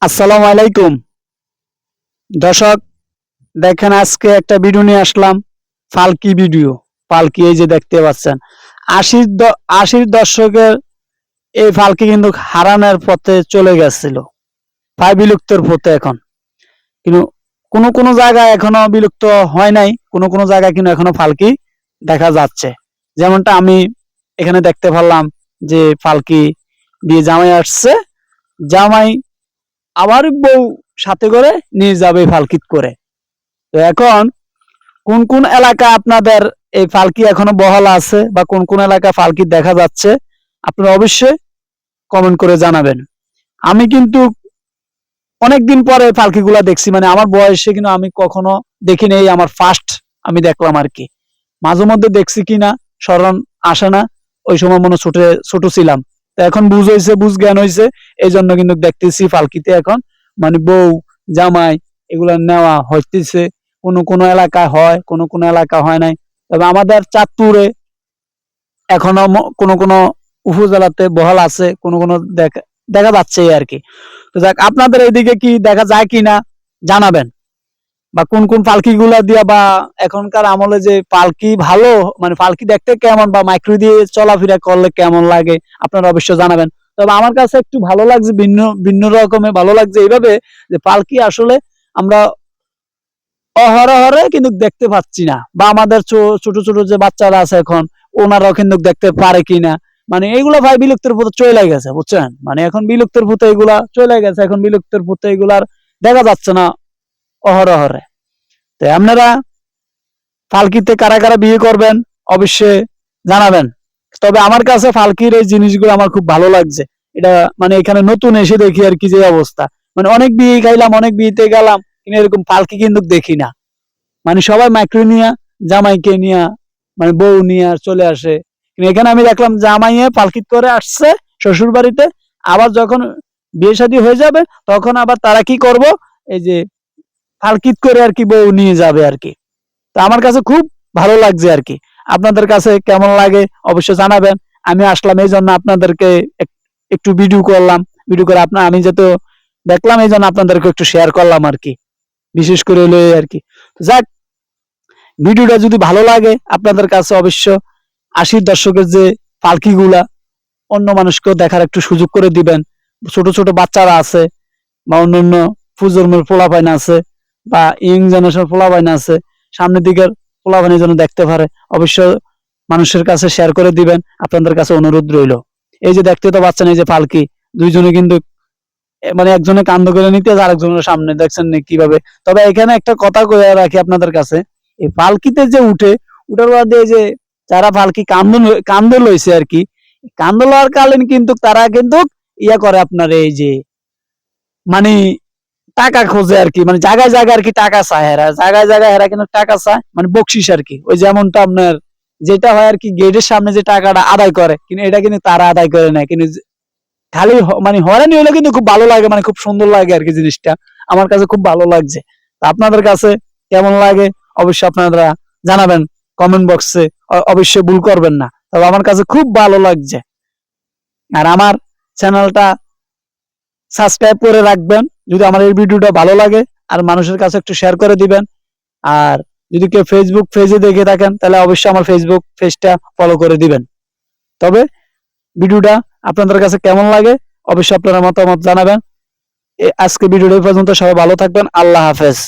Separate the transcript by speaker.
Speaker 1: আসসালামু আলাইকুম দর্শক। দেখেন, আজকে একটা ভিডিও নিয়ে আসলাম, ফালকি ভিডিও। ফালকি এই যে দেখতে পাচ্ছেন, আশির দশকের এই ফালকি কিন্তু হারানোর পথে চলে গেছিল, প্রায় বিলুপ্তর পথে এখন। কিন্তু কোনো কোনো জায়গায় এখনো বিলুপ্ত হয় নাই, কোনো কোনো জায়গায় কিন্তু এখনো ফালকি দেখা যাচ্ছে। যেমনটা আমি এখানে দেখতে পারলাম যে ফালকি দিয়ে জামাই আসছে, জামাই আবার বউ সাথে করে নিয়ে যাবে ফালকিত করে। তো এখন কোন কোন এলাকা আপনাদের এই ফালকি এখনো বহাল আছে বা কোন কোন এলাকা ফালকি দেখা যাচ্ছে, আপনারা অবশ্যই কমেন্ট করে জানাবেন। আমি কিন্তু অনেকদিন পরে ফালকিগুলা দেখছি, মানে আমার বয়সে কিন্তু আমি কখনো দেখি নেই, আমার ফার্স্ট আমি দেখলাম আর কি। মাঝে মধ্যে দেখছি কিনা স্মরণ আসে না, ওই সময় মনে ছোট ছোট ছিলাম। তো এখন বুঝ হয়েছে, বুঝ জ্ঞান হয়েছে, এই জন্য কিন্তু দেখতেছি ফালকিতে এখন মানে বউ জামাই এগুলা নেওয়া হইতেছে। কোনো কোনো এলাকায় হয়, কোনো কোনো এলাকা হয় নাই। তবে আমাদের চাঁদপুরে এখনো কোনো কোনো উপজেলাতে বহাল আছে, কোনো কোনো দেখা দেখা যাচ্ছে আর কি। তো যাক, আপনাদের এইদিকে কি দেখা যায় কিনা জানাবেন, বা কোন কোন পালকি গুলা দিয়া বা এখনকার আমলে যে পালকি ভালো, মানে পালকি দেখতে কেমন বা মাইক্রো দিয়ে চলাফেরা করলে কেমন লাগে আপনারা অবশ্যই জানাবেন। তবে আমার কাছে একটু ভালো লাগছে, ভিন্ন ভিন্ন রকমের ভালো লাগছে এইভাবে যে পালকি আসলে আমরা অহরহরে কিন্তু দেখতে পাচ্ছি না, বা আমাদের ছোট ছোট যে বাচ্চারা আছে এখন ওনারাও কিন্তু দেখতে পারে কিনা। মানে এইগুলো ভাই বিলুপ্তের পথে চলে গেছে, বুঝছেন? মানে এখন বিলুপ্তের পথে এগুলা চলে গেছে, এখন বিলুপ্তের পথে এগুলার দেখা যাচ্ছে না অহরহরে। তো আপনারা ফালকিতে কারা কারা বিয়ে করবেন অবশ্যই জানাবেন। তবে আমার কাছে ফালকির এই জিনিসগুলো আমার খুব ভালো লাগছে। এটা মানে এখানে নতুন এসে দেখি আর কি যে অবস্থা। মানে অনেক বিয়ে খাইলাম, অনেক বিয়েতে গেলাম, কিন্তু এরকম ফালকি কিন্তু দেখি না। মানে সবাই মাইক্রো নিয়া, জামাইকে নিয়া, মানে বউ নিয়ে চলে আসে। কিন্তু এখানে আমি দেখলাম জামাইয়ে পালকিত করে আসছে শ্বশুর বাড়িতে, আবার যখন বিয়ে শাদী হয়ে যাবে তখন আবার তারা কি করব, এই যে পালকিত করে আর কি বউ নিয়ে যাবে আর কি। তো আমার কাছে খুব ভালো লাগছে আর কি। আপনাদের কাছে কেমন লাগে অবশ্যই জানাবেন। আমি আসলাম এই জন্য আপনাদেরকে একটু ভিডিও করলাম, ভিডিও করে আপনার আমি যেহেতু দেখলাম এই জন্য আপনাদেরকে একটু শেয়ার করলাম আর কি, বিশেষ করে হলো আর কি। যাক, ভিডিওটা যদি ভালো লাগে আপনাদের কাছে অবশ্য আশির দশকের যে পালকিগুলা অন্য মানুষকেও দেখার একটু সুযোগ করে দিবেন। ছোট ছোট বাচ্চারা আছে বা অন্যান্য প্রজন্মের পোলাপাইন আছে বা ইয়ং জেনারেশন পোলাপাইন আছে, সামনের দিকের পোলাপাইনের জন্য দেখতে পারে, অবশ্য মানুষের কাছে শেয়ার করে দিবেন। আপনাদের কাছে অনুরোধ রইল। এই যে দেখতে তো পাচ্ছেন, এই যে পালকি দুইজনে কিন্তু মানে একজনে কান্দ করে নিতে আরেকজনের সামনে দেখছেন না কিভাবে। তবে এখানে একটা কথা কয়ে রাখি আপনাদের কাছে, এই পালকিতে যে উঠে উঠার বাদে যে যারা পালকি কান্দে লইছে আর কি, কান্দে লওয়ার কালীন কিন্তু তারা কিন্তু ইয়া করে আপনার এই যে মানে টাকা খোঁজে আর কি, মানে জায়গায় জায়গায় আর কি টাকা চায় এরা, জায়গায় জায়গায় এরা কিন্তু টাকা চায়, মানে বকশিস আর কি। ওই যেমনটা আপনার যেটা হয় আর কি, গেটের সামনে যে টাকাটা আদায় করে, কিন্তু এটা কিন্তু তারা আদায় করে না, কিন্তু খালি মানে হয়রানি হলে কিন্তু খুব ভালো লাগে, মানে খুব সুন্দর লাগে আর কি জিনিসটা। আমার কাছে খুব ভালো লাগছে। তা আপনাদের কাছে কেমন লাগে অবশ্যই আপনারা জানাবেন কমেন্ট বক্সে, অবশ্যই ভুল করবেন না। তবে আমার কাছে খুব ভালো লাগছে। আর আমার চ্যানেলটা সাবস্ক্রাইব করে রাখবেন যদি আমার এই ভিডিওটা ভালো লাগে, আর মানুষের কাছে একটু শেয়ার করে দিবেন। আর যদি কেউ ফেসবুক পেজে দেখে থাকেন তাহলে অবশ্যই আমার ফেসবুক পেজটা ফলো করে দিবেন। তবে ভিডিওটা আপনাদের কাছে কেমন লাগে অবশ্যই আপনারা মতামত জানাবেন। আজকে ভিডিওটা এই পর্যন্ত, সবাই ভালো থাকবেন, আল্লাহ হাফেজ।